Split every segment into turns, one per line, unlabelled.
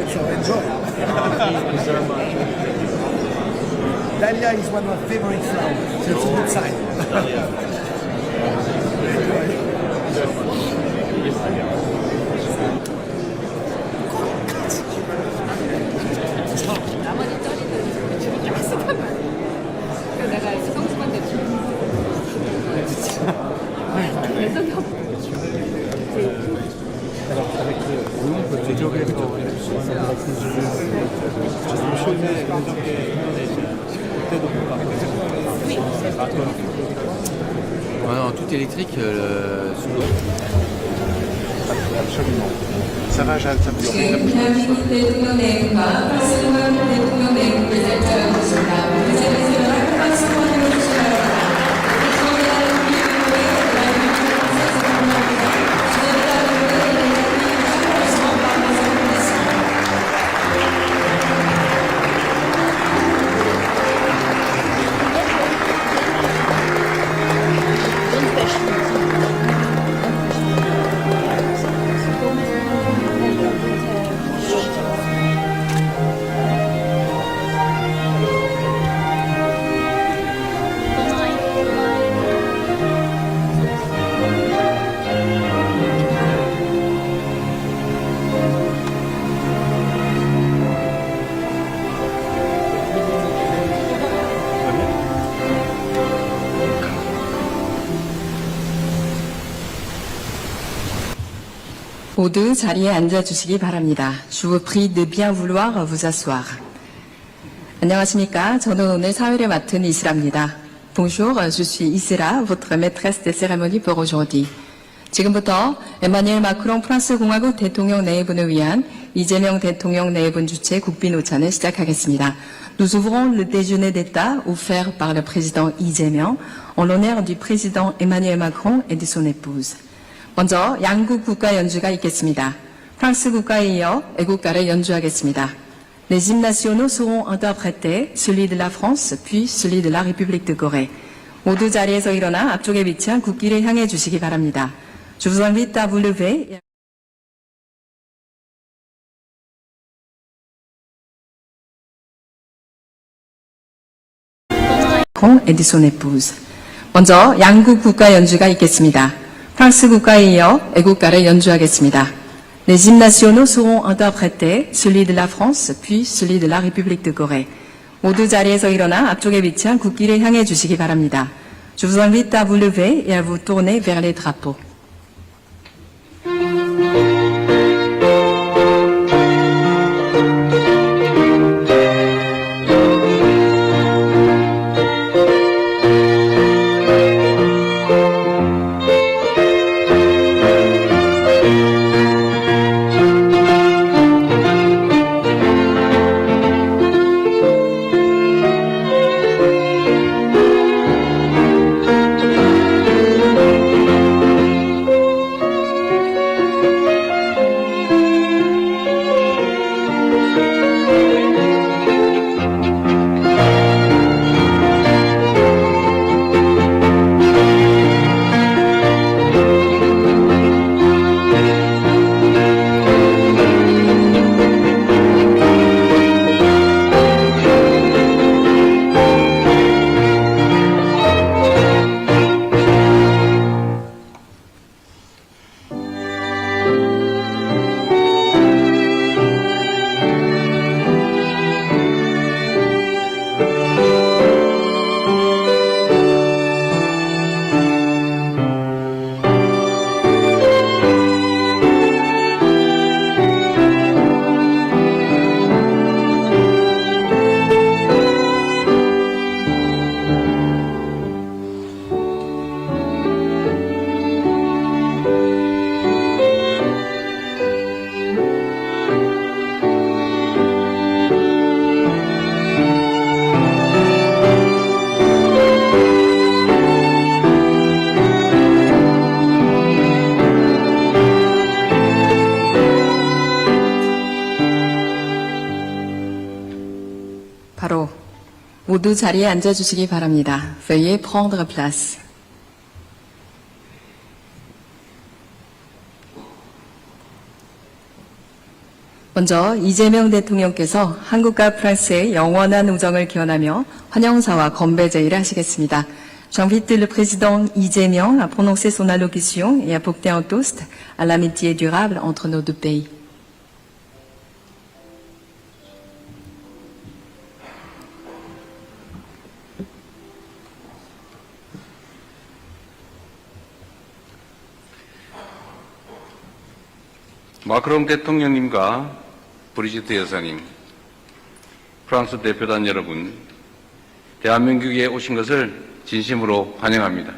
So enjoy. Dahlia is one of my favorite flowers, so it's a good sign.
나머지 쩌리들은 주로 약속한 말이야. 그래서 내가 이제 성수한테 개성이 없어.
Non, tout électrique sous l'eau.
Absolument. Ça va, Jeanne, ça me
지금 대한민국 대통령 내분과 박승원 대통령 내분을 발표하고 있습니다. 그 자리에서 일어나 박승원 내분 주시기 바랍니다. 모두 자리에 앉아주시기 바랍니다. Je vous prie de bien vouloir vous asseoir. 안녕하십니까. 저는 오늘 사회를 맡은 이슬아입니다. Bonjour, je suis Isra, votre maîtresse des cérémonies pour aujourd'hui. 지금부터 에마뉘엘 마크롱 프랑스 공화국 대통령 내분을 위한 이재명 대통령 내분 주최 국빈 오찬을 시작하겠습니다. Nous ouvrons le déjeuner d'État offert par le président Lee Jae-myung en l'honneur du président Emmanuel Macron et de son épouse. 먼저 양국 국가 연주가 있겠습니다. 프랑스 국가에 이어 애국가를 연주하겠습니다. Les hymnes nationaux seront interprétés, celui de la France, puis celui de la République de Corée. 모두 자리에서 일어나 앞쪽에 위치한 국기를 향해 주시기 바랍니다. Je vous invite à vous lever. et de son épouse. 먼저 양국 국가 연주가 있겠습니다. 프랑스 국가에 이어 애국가를 연주하겠습니다. Les hymnes nationaux seront interprétés, celui de la France, puis celui de la République de Corée. 모두 자리에서 일어나 앞쪽에 위치한 국기를 향해 주시기 바랍니다. Je vous invite à vous lever et à vous tourner vers les drapeaux. 모두 자리에 앉아주시기 바랍니다. Veuillez prendre place. 먼저 이재명 대통령께서 한국과 프랑스의 영원한 우정을 기원하며 환영사와 건배 제의를 하시겠습니다. J'invite le président I재명 à prononcer son allocution et à porter un toast à l'amitié durable entre nos deux pays.
마크롱 대통령님과 브리지트 여사님, 프랑스 대표단 여러분, 대한민국에 오신 것을 진심으로 환영합니다.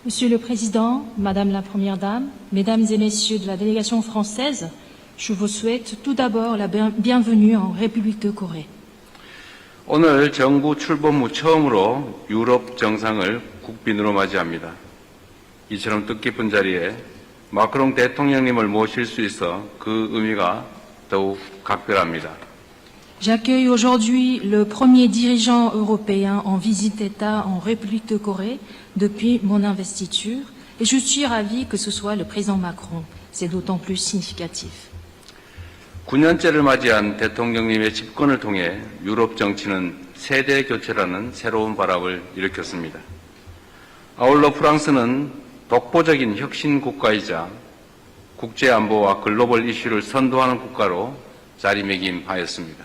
Monsieur le Président, Madame la Première Dame, Mesdames et Messieurs de la délégation française, je vous souhaite tout d'abord la bienvenue en République de Corée.
오늘 정부 출범 후 처음으로 유럽 정상을 국빈으로 맞이합니다. 이처럼 뜻깊은 자리에 마크롱 대통령님을 모실 수 있어 그 의미가 더욱 각별합니다.
J'accueille aujourd'hui le premier dirigeant européen en visite d'État en République de Corée depuis mon investiture et je suis ravi que ce soit le président Macron. C'est d'autant plus significatif.
9년째를 맞이한 대통령님의 집권을 통해 유럽 정치는 세대 교체라는 새로운 바람을 일으켰습니다. 아울러 프랑스는 독보적인 혁신 국가이자 국제안보와 글로벌 이슈를 선도하는 국가로 자리매김하였습니다.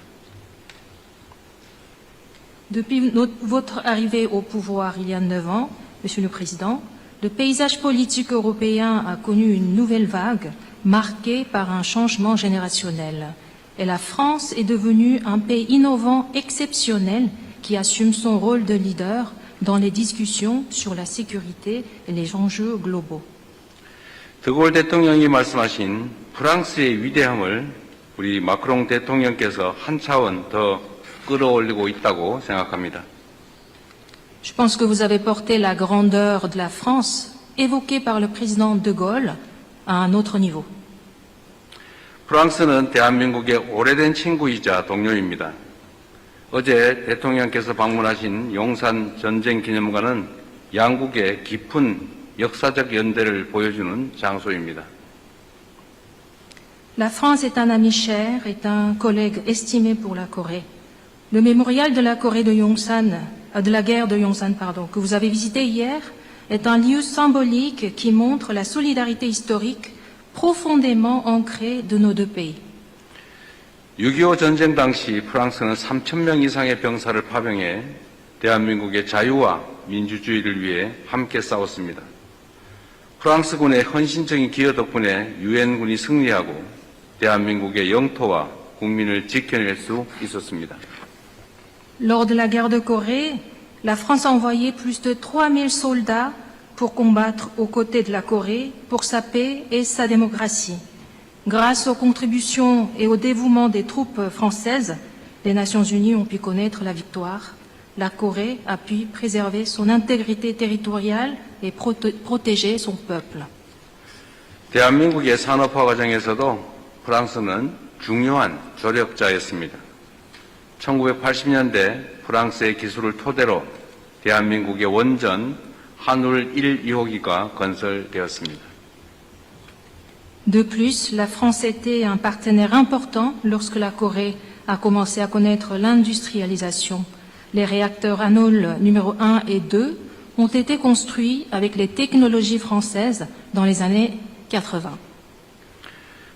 Depuis votre arrivée au pouvoir il y a 9 ans, Monsieur le Président, le paysage politique européen a connu une nouvelle vague marquée par un changement générationnel. Et la France est devenue un pays innovant exceptionnel qui assume son rôle de leader dans les discussions sur la sécurité et les enjeux globaux.
드골 대통령이 말씀하신 프랑스의 위대함을 우리 마크롱 대통령께서 한 차원 더 끌어올리고 있다고 생각합니다.
Je pense que vous avez porté la grandeur de la France évoquée par le président de Gaulle à un autre niveau.
프랑스는 대한민국의 오래된 친구이자 동료입니다. 어제 대통령께서 방문하신 용산 전쟁기념관은 양국의 깊은 역사적 연대를 보여주는 장소입니다.
La France est un ami cher, est un collègue estimé pour la Corée. Le mémorial de la Corée de Yongsan, de la guerre de Yongsan, que vous avez visité hier, est un lieu symbolique qui montre la solidarité historique profondément ancrée de nos deux pays.
6.25 전쟁 당시 프랑스는 3,000명 이상의 병사를 파병해 대한민국의 자유와 민주주의를 위해 함께 싸웠습니다. 프랑스군의 헌신적인 기여 덕분에 유엔군이 승리하고 대한민국의 영토와 국민을 지켜낼 수 있었습니다.
Lors de la guerre de Corée, la France a envoyé plus de 3000 soldats pour combattre aux côtés de la Corée pour sa paix et sa démocratie. Grâce aux contributions et au dévouement des troupes françaises, les Nations Unies ont pu connaître la victoire. La Corée a pu préserver son intégrité territoriale et protéger son peuple.
대한민국의 산업화 과정에서도 프랑스는 중요한 조력자였습니다. 1980년대 프랑스의 기술을 토대로 대한민국의 원전 한울 1, 2호기가 건설되었습니다.
De plus, la France était un partenaire important lorsque la Corée a commencé à connaître l'industrialisation. Les réacteurs Hanul numéro 1 et 2 ont été construits avec les technologies françaises dans les années 80.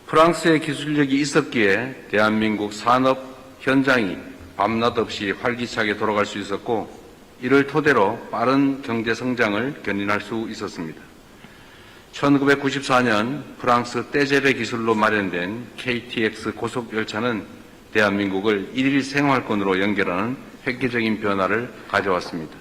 프랑스의 기술력이 있었기에 대한민국 산업 현장이 밤낮 없이 활기차게 돌아갈 수 있었고 이를 토대로 빠른 경제 성장을 견인할 수 있었습니다. 1994년 프랑스 떼제베 기술로 마련된 KTX 고속열차는 대한민국을 일일 생활권으로 연결하는 획기적인 변화를 가져왔습니다.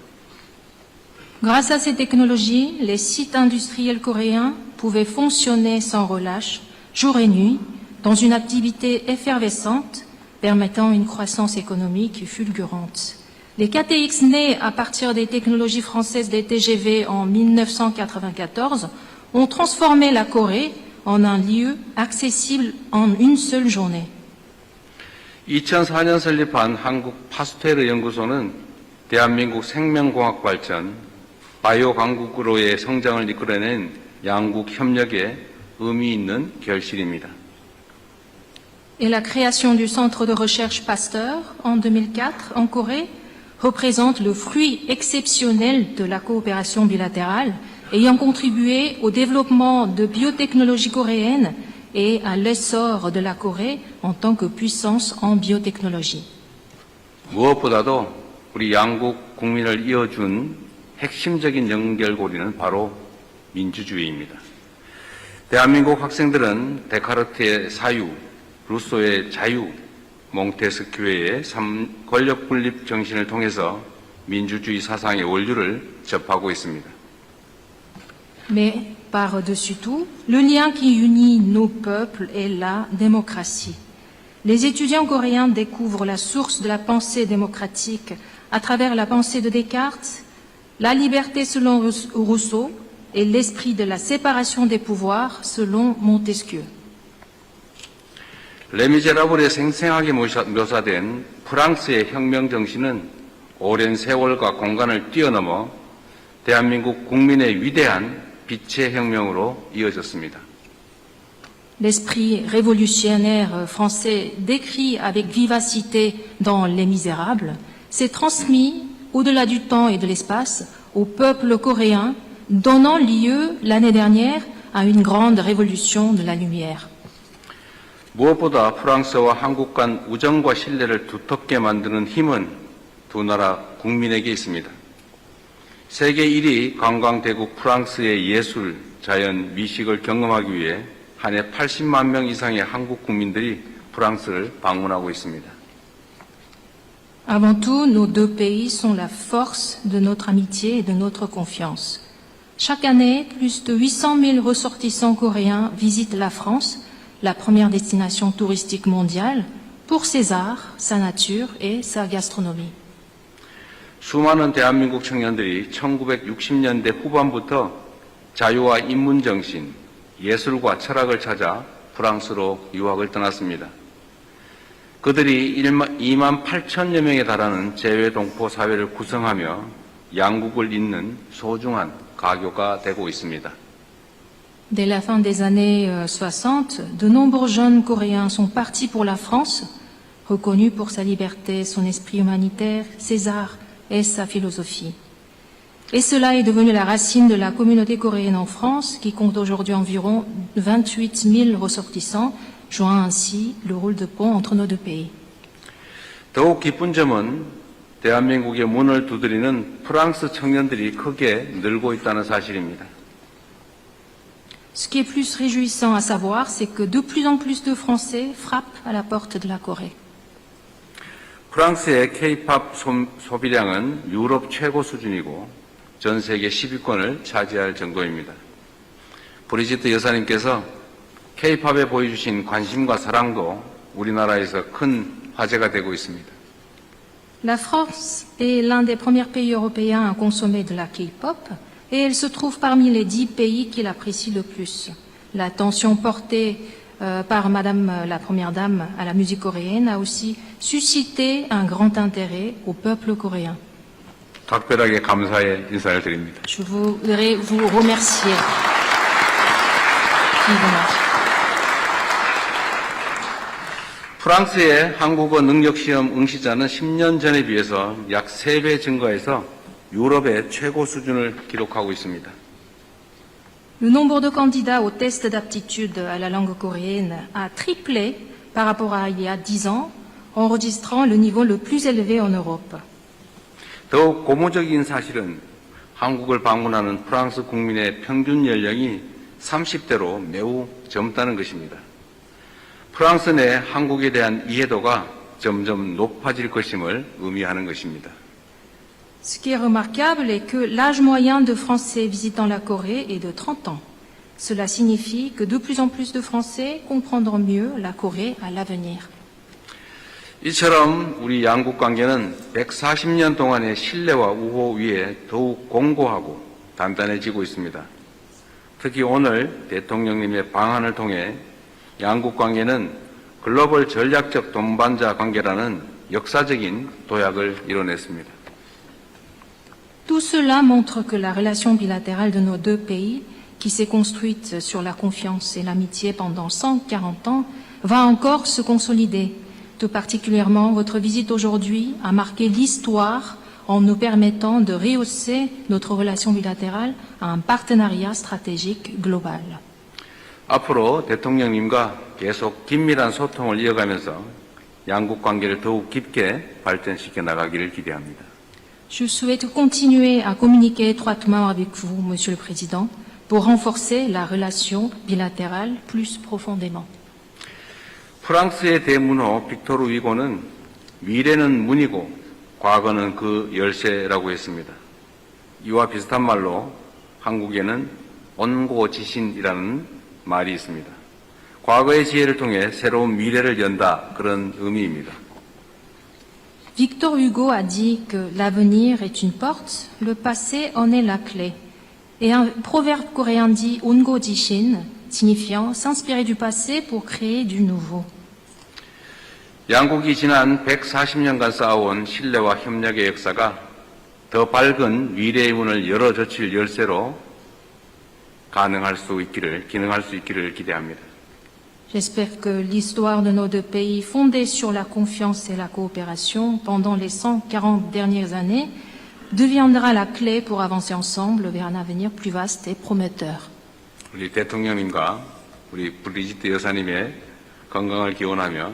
Grâce à ces technologies, les sites industriels coréens pouvaient fonctionner sans relâche, jour et nuit, dans une activité effervescente, permettant une croissance économique fulgurante. Les KTX nés à partir des technologies françaises des TGV en 1994 ont transformé la Corée en un lieu accessible en une seule journée.
2004년 설립한 한국 파스테르 연구소는 대한민국 생명공학 발전, 바이오 강국으로의 성장을 이끌어낸 양국 협력에 의미 있는 결실입니다.
Et la création du centre de recherche Pasteur en 2004 en Corée représente le fruit exceptionnel de la coopération bilatérale, ayant contribué au développement de biotechnologie coréenne et à l'essor de la Corée en tant que puissance en biotechnologie.
무엇보다도 우리 양국 국민을 이어준 핵심적인 연결고리는 바로 민주주의입니다. 대한민국 학생들은 데카르트의 사유, 루소의 자유, 몽테스큐의 권력 분립 정신을 통해서 민주주의 사상의 원류를 접하고 있습니다.
Mais par-dessus tout, le lien qui unit nos peuples est la démocratie. Les étudiants coréens découvrent la source de la pensée démocratique à travers la pensée de Descartes, la liberté selon Rousseau et l'esprit de la séparation des pouvoirs selon Montesquieu.
레미제라블에 생생하게 묘사된 프랑스의 혁명 정신은 오랜 세월과 공간을 뛰어넘어 대한민국 국민의 위대한 빛의 혁명으로 이어졌습니다.
L'esprit révolutionnaire français décrit avec vivacité dans Les Misérables s'est transmis au-delà du temps et de l'espace au peuple coréen, donnant lieu l'année dernière à une grande révolution de la lumière.
무엇보다 프랑스와 한국 간 우정과 신뢰를 두텁게 만드는 힘은 두 나라 국민에게 있습니다. 세계 1위 관광대국 프랑스의 예술, 자연, 미식을 경험하기 위해 한 해 80만 명 이상의 한국 국민들이 프랑스를 방문하고 있습니다.
Avant tout, nos deux pays sont la force de notre amitié et de notre confiance. Chaque année, plus de 800 000 ressortissants coréens visitent la France, la première destination touristique mondiale, pour ses arts, sa nature et sa gastronomie.
수많은 대한민국 청년들이 1960년대 후반부터 자유와 인문정신, 예술과 철학을 찾아 프랑스로 유학을 떠났습니다. 그들이 2만 8천여 명에 달하는 재외동포 사회를 구성하며 양국을 잇는 소중한 가교가 되고 있습니다.
Dès la fin des années 60, de nombreux jeunes Coréens sont partis pour la France, reconnus pour sa liberté, son esprit humanitaire, ses arts et sa philosophie. Et cela est devenu la racine de la communauté coréenne en France, qui compte aujourd'hui environ 28 000 ressortissants, jouant ainsi le rôle de pont entre nos deux pays.
더욱 기쁜 점은 대한민국의 문을 두드리는 프랑스 청년들이 크게 늘고 있다는 사실입니다.
Ce qui est plus réjouissant à savoir, c'est que de plus en plus de Français frappent à la porte de la Corée.
프랑스의 K-팝 소비량은 유럽 최고 수준이고 전 세계 10위권을 차지할 정도입니다. 브리지트 여사님께서 K-팝에 보여주신 관심과 사랑도 우리나라에서 큰 화제가 되고 있습니다.
La France est l'un des premiers pays européens à consommer de la K-pop et elle se trouve parmi les 10 pays qui l'apprécient le plus. L'attention portée par Madame la Première Dame à la musique coréenne a aussi suscité un grand intérêt au peuple coréen.
각별하게 감사의 인사를 드립니다.
Je voudrais vous remercier vivement.
프랑스의 한국어 능력시험 응시자는 10년 전에 비해서 약 3배 증가해서 유럽의 최고 수준을 기록하고 있습니다.
Le nombre de candidats au test d'aptitude à la langue coréenne a triplé par rapport à il y a 10 ans, enregistrant le niveau le plus élevé en Europe.
더욱 고무적인 사실은 한국을 방문하는 프랑스 국민의 평균 연령이 30대로 매우 젊다는 것입니다. 프랑스 내 한국에 대한 이해도가 점점 높아질 것임을 의미하는 것입니다.
Ce qui est remarquable est que l'âge moyen de Français visitant la Corée est de 30 ans. Cela signifie que de plus en plus de Français comprendront mieux la Corée à l'avenir.
이처럼 우리 양국 관계는 140년 동안의 신뢰와 우호 위에 더욱 공고하고 단단해지고 있습니다. 특히 오늘 대통령님의 방한을 통해 양국 관계는 글로벌 전략적 동반자 관계라는 역사적인 도약을 이뤄냈습니다.
Tout cela montre que la relation bilatérale de nos deux pays, qui s'est construite sur la confiance et l'amitié pendant 140 ans, va encore se consolider. Tout particulièrement, votre visite aujourd'hui a marqué l'histoire en nous permettant de rehausser notre relation bilatérale à un partenariat stratégique global.
앞으로 대통령님과 계속 긴밀한 소통을 이어가면서 양국 관계를 더욱 깊게 발전시켜 나가기를 기대합니다.
Je souhaite continuer à communiquer étroitement avec vous, Monsieur le Président, pour renforcer la relation bilatérale plus profondément.
프랑스의 대문호 빅토르 위고는 미래는 문이고 과거는 그 열쇠라고 했습니다. 이와 비슷한 말로 한국에는 온고지신이라는 말이 있습니다. 과거의 지혜를 통해 새로운 미래를 연다, 그런 의미입니다.
Victor Hugo a dit que l'avenir est une porte, le passé en est la clé. Et un proverbe coréen dit Ongo Jishin, signifiant s'inspirer du passé pour créer du nouveau.
양국이 지난 140년간 쌓아온 신뢰와 협력의 역사가 더 밝은 미래의 문을 열어젖힐 열쇠로 기능할 수 있기를 기대합니다.
J'espère que l'histoire de nos deux pays, fondée sur la confiance et la coopération pendant les 140 dernières années, deviendra la clé pour avancer ensemble vers un avenir plus vaste et prometteur.
우리 대통령님과 우리 브리지트 여사님의 건강을 기원하며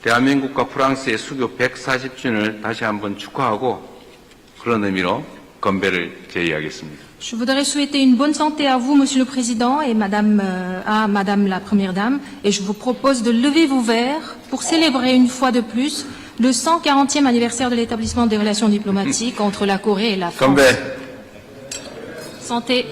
대한민국과 프랑스의 수교 140주년을 다시 한번 축하하고 그런 의미로 건배를 제의하겠습니다.
Je voudrais souhaiter une bonne santé à vous, Monsieur le Président, et à Madame la Première Dame, et je vous propose de lever vos verres pour célébrer une fois de plus le 140e anniversaire de l'établissement des relations diplomatiques entre la Corée et la France.
건배.
Santé.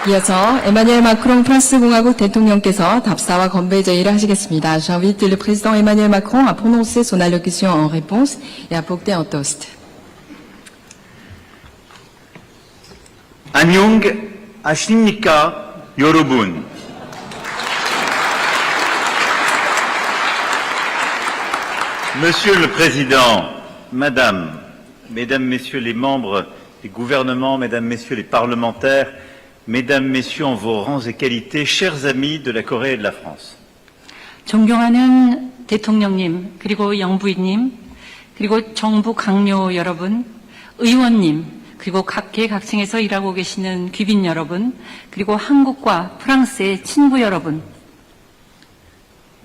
이어서 에마뉘엘 마크롱 프랑스 공화국 대통령께서 답사와 건배 제의를 하시겠습니다. J'invite le président Emmanuel Macron à prononcer son allocution en réponse et à porter un toast.
안녕하십니까, 여러분. Monsieur le Président, Madame, Mesdames, Messieurs les membres des gouvernements, Mesdames, Messieurs les parlementaires, Mesdames, Messieurs en vos rangs et qualités, chers amis de la Corée et de la France.
존경하는 대통령님, 그리고 영부인님, 그리고 정부 강요 여러분, 의원님, 그리고 각계각층에서 일하고 계시는 귀빈 여러분, 그리고 한국과 프랑스의 친구 여러분.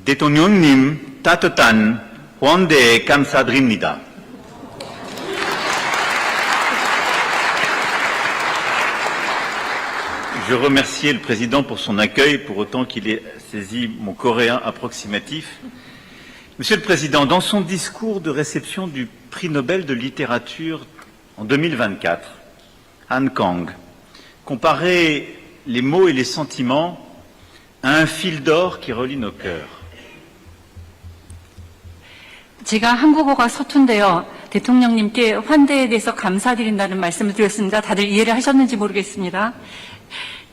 대통령님, 따뜻한 환대 감사드립니다. Je remercie le Président pour son accueil, pour autant qu'il ait saisi mon coréen approximatif. Monsieur le Président, dans son discours de réception du prix Nobel de littérature en 2024, Han Kang comparait les mots et les sentiments à un fil d'or qui relie nos cœurs.
제가 한국어가 서툰데요. 대통령님께 환대에 대해서 감사드린다는 말씀을 드렸습니다. 다들 이해를 하셨는지 모르겠습니다.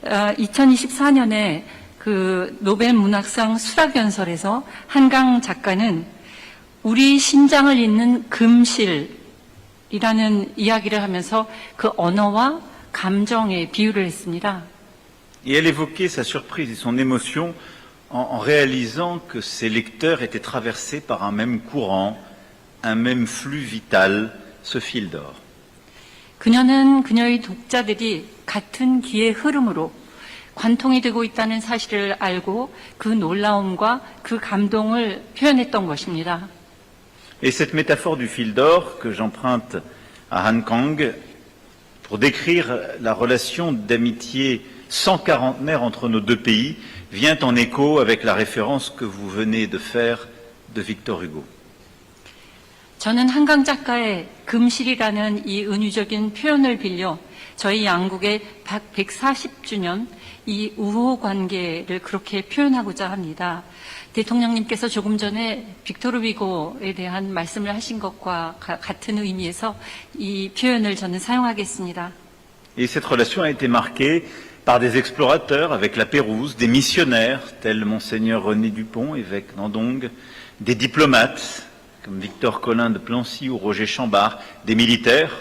2024년에 그 노벨 문학상 수락연설에서 한강 작가는 우리 심장을 잇는 금실이라는 이야기를 하면서 그 언어와 감정에 비유를 했습니다.
Et elle évoquait sa surprise et son émotion en réalisant que ses lecteurs étaient traversés par un même courant, un même flux vital, ce fil d'or.
그녀는 그녀의 독자들이 같은 기의 흐름으로 관통이 되고 있다는 사실을 알고 그 놀라움과 그 감동을 표현했던 것입니다.
Et cette métaphore du fil d'or que j'emprunte à Han Kang pour décrire la relation d'amitié 140aire entre nos deux pays vient en écho avec la référence que vous venez de faire de Victor Hugo.
저는 한강 작가의 금실이라는 이 은유적인 표현을 빌려 저희 양국의 140주년 이 우호 관계를 그렇게 표현하고자 합니다. 대통령님께서 조금 전에 빅토르 위고에 대한 말씀을 하신 것과 같은 의미에서 이 표현을 저는 사용하겠습니다.
Et cette relation a été marquée par des explorateurs avec la Pérouse, des missionnaires tels Monseigneur René Dupont, évêque d'Andong, des diplomates comme Victor Collin de Plancy ou Roger Chambard, des militaires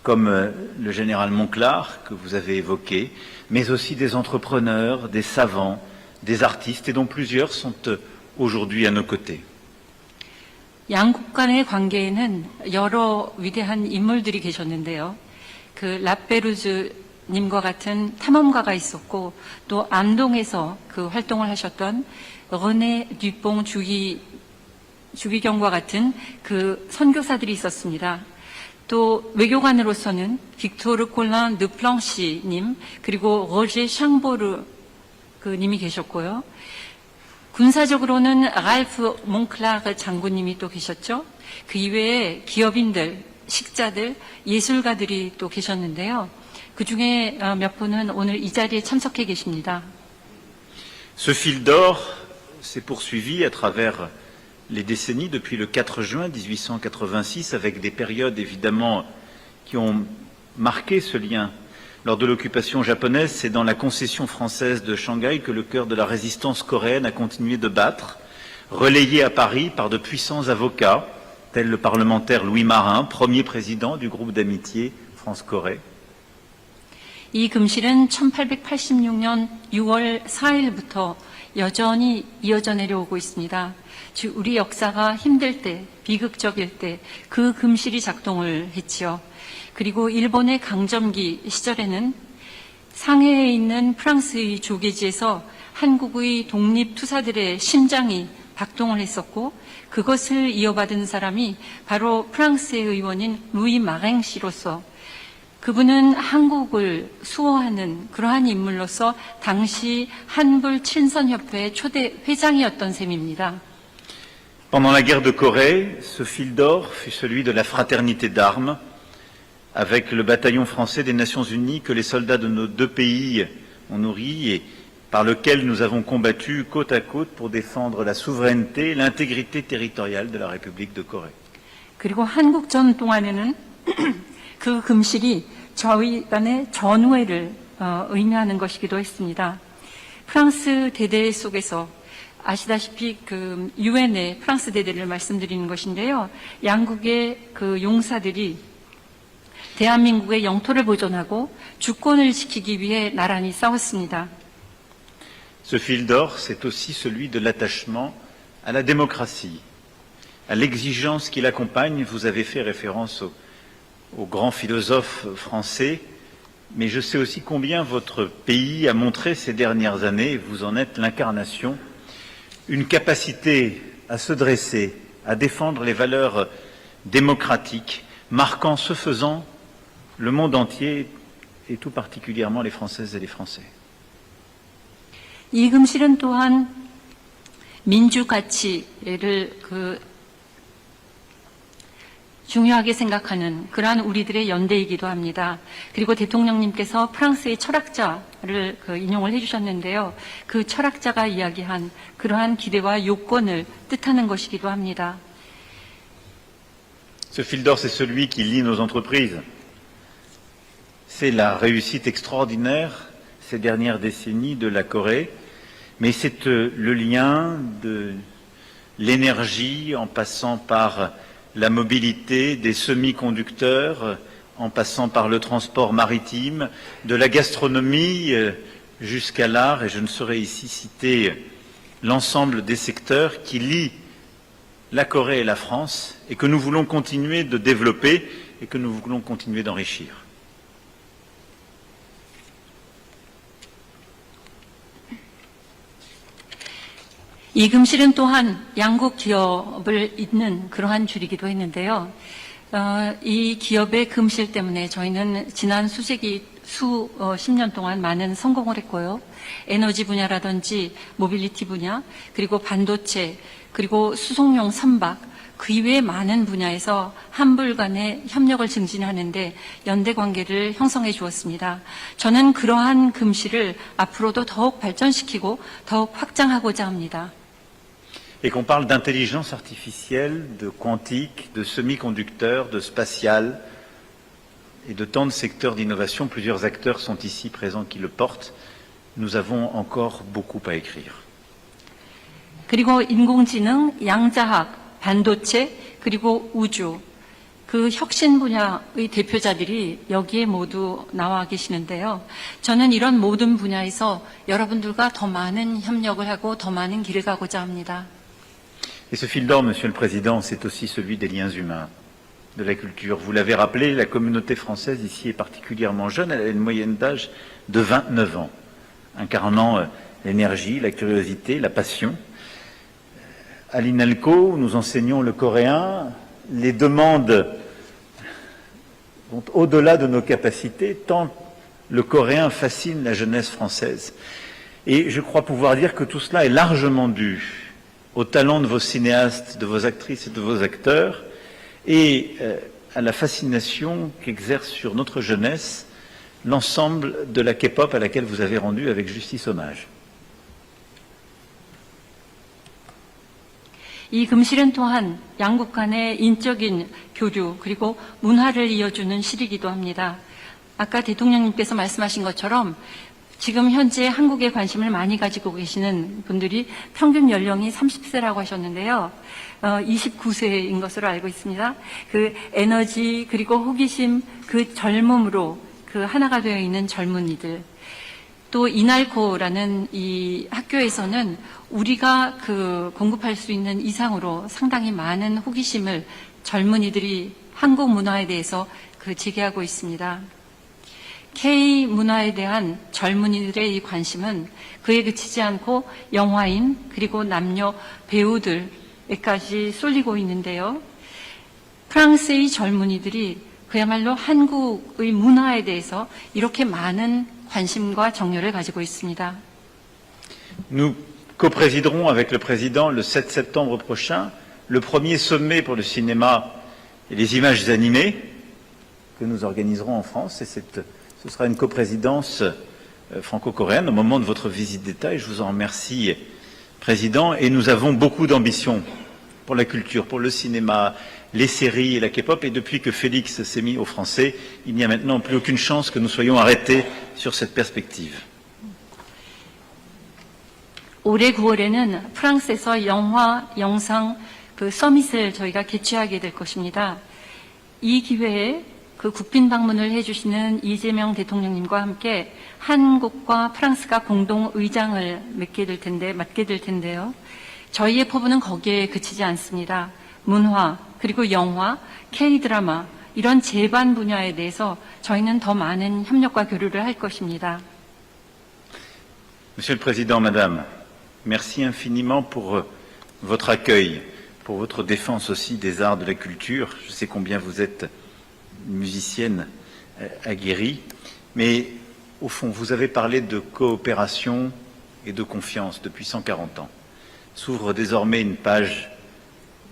comme le général Monclar que vous avez évoqué, mais aussi des entrepreneurs, des savants, des artistes et dont plusieurs sont aujourd'hui à nos côtés.
양국 간의 관계에는 여러 위대한 인물들이 계셨는데요. 그 라페루즈 님과 같은 탐험가가 있었고 또 안동에서 그 활동을 하셨던 르네 듀뽕 주기경과 같은 그 선교사들이 있었습니다. 또 외교관으로서는 빅토르 콜란 드 플랑시 님 그리고 로제 샹보르 그 님이 계셨고요. 군사적으로는 랄프 몽클라르 장군님이 또 계셨죠. 그 이외에 기업인들, 식자들, 예술가들이 또 계셨는데요. 그 중에 몇 분은 오늘 이 자리에 참석해 계십니다.
Ce fil d'or s'est poursuivi à travers les décennies depuis le 4 juin 1886 avec des périodes évidemment qui ont marqué ce lien. Lors de l'occupation japonaise, c'est dans la concession française de Shanghai que le cœur de la résistance coréenne a continué de battre, relayé à Paris par de puissants avocats, tels le parlementaire Louis Marin, premier président du groupe d'amitié France-Corée.
이 금실은 1886년 6월 4일부터 여전히 이어져 내려오고 있습니다. 즉 우리 역사가 힘들 때, 비극적일 때 그 금실이 작동을 했지요. 그리고 일본의 강점기 시절에는 상해에 있는 프랑스의 조계지에서 한국의 독립투사들의 심장이 박동을 했었고 그것을 이어받은 사람이 바로 프랑스의 의원인 루이 마랭 씨로서 그분은 한국을 수호하는 그러한 인물로서 당시 한불 친선협회 초대 회장이었던 셈입니다.
Pendant la guerre de Corée, ce fil d'or fut celui de la fraternité d'armes avec le bataillon français des Nations Unies que les soldats de nos deux pays ont nourri et par lequel nous avons combattu côte à côte pour défendre la souveraineté et l'intégrité territoriale de la République de Corée.
그리고 한국전 동안에는 그 금실이 저희 간의 전우회를 의미하는 것이기도 했습니다. 프랑스 대대 속에서 아시다시피 그 유엔의 프랑스 대대를 말씀드리는 것인데요. 양국의 그 용사들이 대한민국의 영토를 보존하고 주권을 지키기 위해 나란히 싸웠습니다.
Ce fil d'or, c'est aussi celui de l'attachement à la démocratie, à l'exigence qui l'accompagne. Vous avez fait référence aux grands philosophes français, mais je sais aussi combien votre pays a montré ces dernières années, et vous en êtes l'incarnation, une capacité à se dresser, à défendre les valeurs démocratiques, marquant ce faisant le monde entier et tout particulièrement les Françaises et les Français.
이 금실은 또한 민주 가치를 중요하게 생각하는 그러한 우리들의 연대이기도 합니다. 그리고 대통령님께서 프랑스의 철학자를 인용을 해주셨는데요. 그 철학자가 이야기한 그러한 기대와 요건을 뜻하는 것이기도 합니다.
Ce fil d'or, c'est celui qui lie nos entreprises. C'est la réussite extraordinaire ces dernières décennies de la Corée, mais c'est le lien de l'énergie en passant par la mobilité des semi-conducteurs, en passant par le transport maritime, de la gastronomie jusqu'à l'art, et je ne saurais ici citer l'ensemble des secteurs qui lient la Corée et la France, et que nous voulons continuer de développer et que nous voulons continuer d'enrichir.
이 금실은 또한 양국 기업을 잇는 그러한 줄이기도 했는데요. 이 기업의 금실 때문에 저희는 지난 수십 년 동안 많은 성공을 했고요. 에너지 분야라든지 모빌리티 분야, 그리고 반도체, 그리고 수송용 선박, 그 이외의 많은 분야에서 한불 간의 협력을 증진하는 데 연대 관계를 형성해 주었습니다. 저는 그러한 금실을 앞으로도 더욱 발전시키고 더욱 확장하고자 합니다.
Et qu'on parle d'intelligence artificielle, de quantique, de semi-conducteurs, de spatial et de tant de secteurs d'innovation, plusieurs acteurs sont ici présents qui le portent. Nous avons encore beaucoup à écrire.
그리고 인공지능, 양자학, 반도체, 그리고 우주, 그 혁신 분야의 대표자들이 여기에 모두 나와 계시는데요. 저는 이런 모든 분야에서 여러분들과 더 많은 협력을 하고 더 많은 길을 가고자 합니다.
Et ce fil d'or, Monsieur le Président, c'est aussi celui des liens humains, de la culture. Vous l'avez rappelé, la communauté française ici est particulièrement jeune. Elle a une moyenne d'âge de 29 ans, incarnant l'énergie, la curiosité, la passion. À l'INALCO, où nous enseignons le coréen, les demandes vont au-delà de nos capacités, tant le coréen fascine la jeunesse française. Et je crois pouvoir dire que tout cela est largement dû au talent de vos cinéastes, de vos actrices et de vos acteurs, et à la fascination qu'exerce sur notre jeunesse l'ensemble de la K-pop à laquelle vous avez rendu avec justice hommage.
이 금실은 또한 양국 간의 인적인 교류 그리고 문화를 이어주는 실이기도 합니다. 아까 대통령님께서 말씀하신 것처럼 지금 현재 한국에 관심을 많이 가지고 계시는 분들이 평균 연령이 30세라고 하셨는데요. 29세인 것으로 알고 있습니다. 그 에너지 그리고 호기심, 그 젊음으로 그 하나가 되어 있는 젊은이들. 또 이날코라는 이 학교에서는 우리가 그 공급할 수 있는 이상으로 상당히 많은 호기심을 젊은이들이 한국 문화에 대해서 그 제기하고 있습니다. K 문화에 대한 젊은이들의 이 관심은 그에 그치지 않고 영화인 그리고 남녀 배우들에까지 쏠리고 있는데요. 프랑스의 젊은이들이 그야말로 한국의 문화에 대해서 이렇게 많은 관심과 정열을 가지고 있습니다.
Nous coprésiderons avec le président le 7 septembre prochain le premier sommet pour le cinéma et les images animées que nous organiserons en France. Et ce sera une coprésidence franco-coréenne au moment de votre visite d'État et je vous en remercie, Président. Et nous avons beaucoup d'ambition pour la culture, pour le cinéma, les séries et la K-pop. Et depuis que Félix s'est mis au français, il n'y a maintenant plus aucune chance que nous soyons arrêtés sur cette perspective.
올해 9월에는 프랑스에서 영화, 영상 그 서밋을 저희가 개최하게 될 것입니다. 이 기회에 그 국빈 방문을 해주시는 이재명 대통령님과 함께 한국과 프랑스가 공동 의장을 맡게 될 텐데요. 저희의 포부는 거기에 그치지 않습니다. 문화, 그리고 영화, K-드라마 이런 제반 분야에 대해서 저희는 더 많은 협력과 교류를 할 것입니다.
Monsieur le Président, Madame, merci infiniment pour votre accueil, pour votre défense aussi des arts de la culture. Je sais combien vous êtes musicienne aguerrie, mais au fond, vous avez parlé de coopération et de confiance depuis 140 ans. S'ouvre désormais une page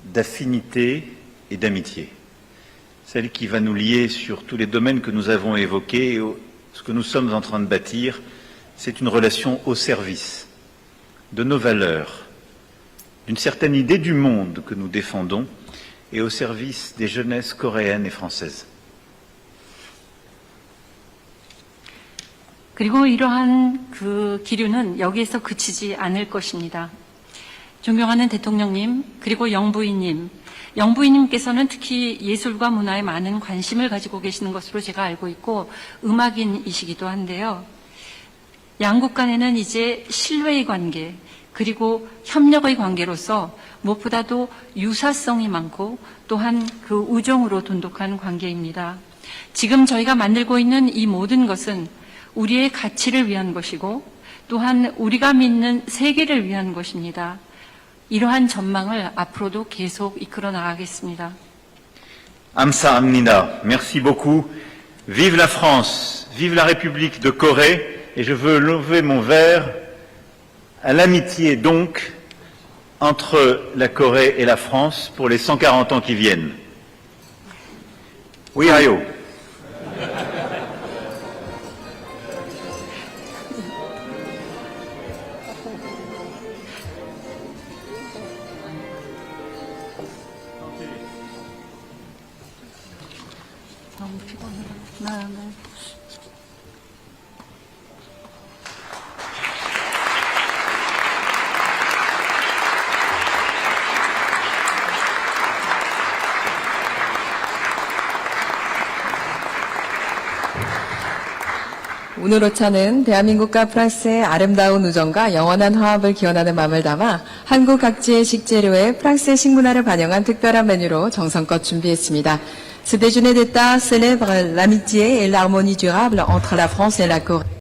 d'affinité et d'amitié, celle qui va nous lier sur tous les domaines que nous avons évoqués. Et ce que nous sommes en train de bâtir, c'est une relation au service de nos valeurs, d'une certaine idée du monde que nous défendons et au service des jeunesses coréennes et françaises.
그리고 이러한 그 기류는 여기에서 그치지 않을 것입니다. 존경하는 대통령님, 그리고 영부인님께서는 특히 예술과 문화에 많은 관심을 가지고 계시는 것으로 제가 알고 있고 음악인이시기도 한데요. 양국 간에는 이제 신뢰의 관계, 그리고 협력의 관계로서 무엇보다도 유사성이 많고 또한 그 우정으로 돈독한 관계입니다. 지금 저희가 만들고 있는 이 모든 것은 우리의 가치를 위한 것이고 또한 우리가 믿는 세계를 위한 것입니다. 이러한 전망을 앞으로도 계속 이끌어 나가겠습니다.
감사합니다. Merci beaucoup. Vive la France, vive la République de Corée, et je veux lever mon verre à l'amitié donc entre la Corée et la France pour les 140 ans qui viennent. Oui, Ayo.
오늘 오차는 대한민국과 프랑스의 아름다운 우정과 영원한 화합을 기원하는 마음을 담아 한국 각지의 식재료에 프랑스의 식문화를 반영한 특별한 메뉴로 정성껏 준비했습니다. Ce déjeuner d'État célèbre l'amitié et l'harmonie durable entre la France et la Corée.